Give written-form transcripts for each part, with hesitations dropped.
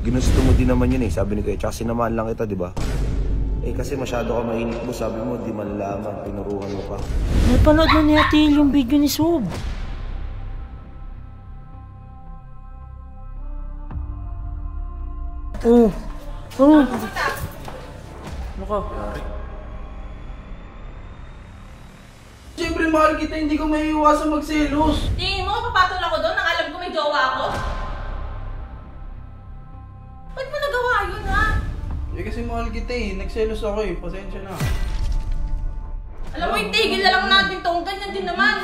Ginusto mo din naman yun eh, sabi ni Kuya. Tsaka sinamahan lang kita, di ba? Eh kasi masyado ka mainit mo, sabi mo, di malalaman, pinuruhan mo pa. Napanood na ni Ate Il yung video ni Sob. Oh. Oh. Ano ka? Siyempre mahal kita, hindi ko maiiwasan magselos. Tingin mo, papatol ako doon nang alam ko may jowa ako? Ba't mo nagawa yun, ha? Eh kasi mahal kita eh, nagselos ako eh, pasensya na. Alam mo, itigil na lang natin to, ganyan din naman.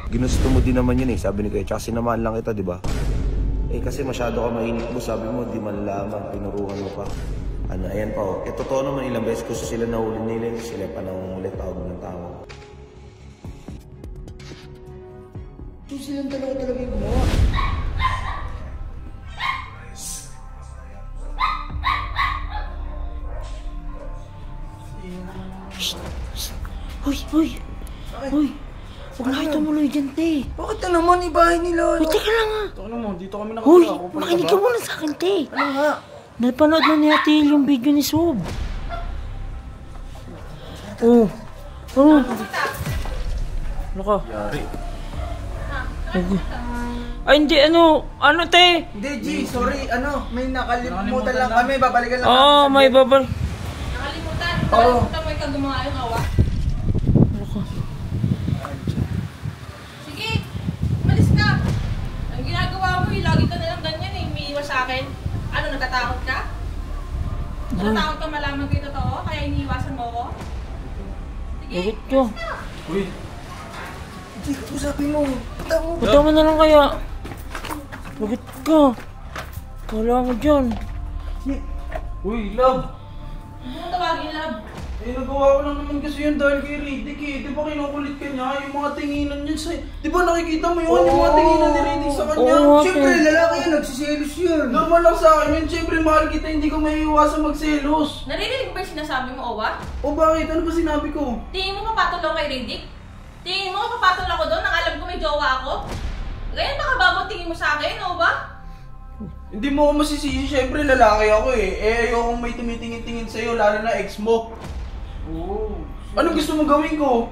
Ginusto mo din naman yun eh, sabi ni Kuya. Tsaka sinamahan lang kita, di ba? Eh kasi masyado ka mainit mo, sabi mo, di malalaman, pinuruhan mo pa. Ano, ayan pa oh. Eh totoo naman, ilang beses gusto sila nahuli nila, sila pa nangungulit, tawag ng tama. Ito silang talaga yung gumawa. Hoy, hoy. Hoy. Huwag na kayo tumuloy dyan, te. Bakit na naman ibahay nila? Hoy, teka lang ha. Ito naman, dito kami Hoy, nakatira. makinig ka muna sa akin, te. Ano nga? Napanood na ni Ate Il yung video ni Sob. Oh. Oh. Ano ka? Yari. Ay, hindi, ano, te? Hindi, G, sorry, may nakalimutan lang kami, babalikan lang Oo, may babal. Nakalimutan. Nakalimutan mo ikaw gumawa yung awa. Ano ka? Sige, umalis ka. Ang ginagawa mo, lagi ka nalang ganyan eh, umiiwas sa akin. Ano, natatakot ka? Natatakot ka malaman ko yung totoo, kaya iniiwasan mo ako? Sige, Bakit ka? Uy. G, usapin mo. Punta mo na lang kaya. Bakit ka? Wala mo dyan. Uy, love. hindi mo tawagin, love. Eh, nagawa ko lang naman kasi yun dahil kay Riddick eh. Di ba kinukulit ka niya? Yung mga tinginan niya sa... Di ba nakikita mo yun? Yung mga tinginan ni Riddick sa kanya? Oo, Siyempre, ate. lalaki yan. Nagsiselos yun. Normal lang sa akin yun. Siyempre, mahal kita. Hindi ko maiiwasan magselos. Naririnig ba yung sinasabi mo, Owa? O bakit? Ano ba sinabi ko? Tingin mo papatol ako kay Riddick? Tingin mo papatol ako doon nang alam ko may jowa ako? Ganyan baka bago tingin mo sa akin, Owa? Hindi mo ako masisisi. Siyempre, lalaki ako eh. Eh, ayokong may tumitingin-tingin sa'yo, lalo na ex mo. Oo. Ano gusto mo gawin ko?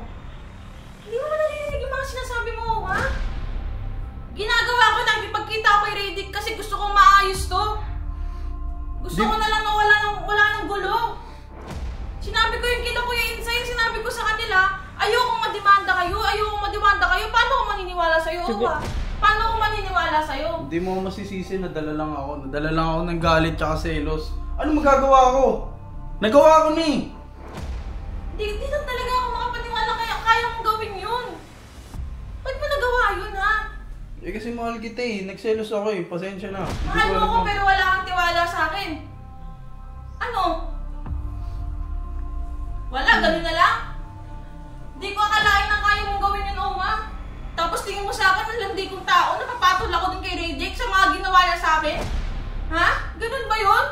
Hindi mo ba naririnig yung mga sinasabi mo, Owa? Ginagawa ko na ipagkita ako kay Riddick kasi gusto kong maayos to. Gusto ko na lang na wala ng gulo. Sinabi ko yung kita Kuya Insay, sinabi ko sa kanila, ayokong madimanda kayo. Paano ako maniniwala sa'yo, Owa? Paano ako maniniwala sa'yo? Hindi mo masisisi, nadala lang ako ng galit tsaka selos. Ano magagawa ko? Nagawa ko na eh. Di lang talaga ako makapaniwala kaya mong gawin yun. Ba't mo nagawa yun, ha? Eh kasi mahal kita eh, nagselos ako eh, pasensya na. Mahal mo ko pero wala kang tiwala sa akin. Ano? Wala, ganun na lang? Di ko akalain na kaya mong gawin yun, Oma. Tapos tingin mo sa akin, ang landi kong tao, napapatol ako dun kay Riddick sa mga ginawa niya sa akin? Ha? Ganun ba yun?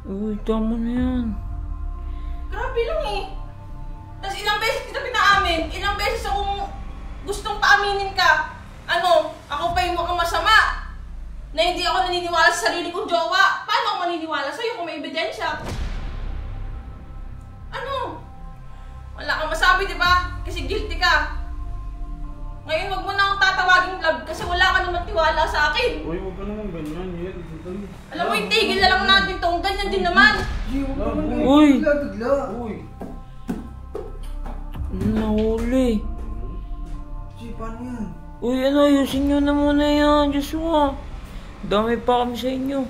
Uy, tama na yan. Grabe lang eh. Tapos ilang beses kita pinaamin, ilang beses akong gustong paaminin ka. Ano, ako pa yung mukhang masama. Na hindi ako naniniwala sa sarili kong jowa. Paano ako maniniwala sa'yo kung may ebidensya? Ano? Wala kang masabi, di ba? Kasi guilty ka. Ngayon, wag mo na akong tatawagin love kasi wala ka naman tiwala sa akin. Uy, huwag ka naman ganyan. Alam mo, itigil na lang natin to. Ganyan din naman. Uy! Uy! Nahuli. Paano yan? Uy, ano, ayusin nyo na muna yan. Diyos mo. Dami pa kami sa inyo.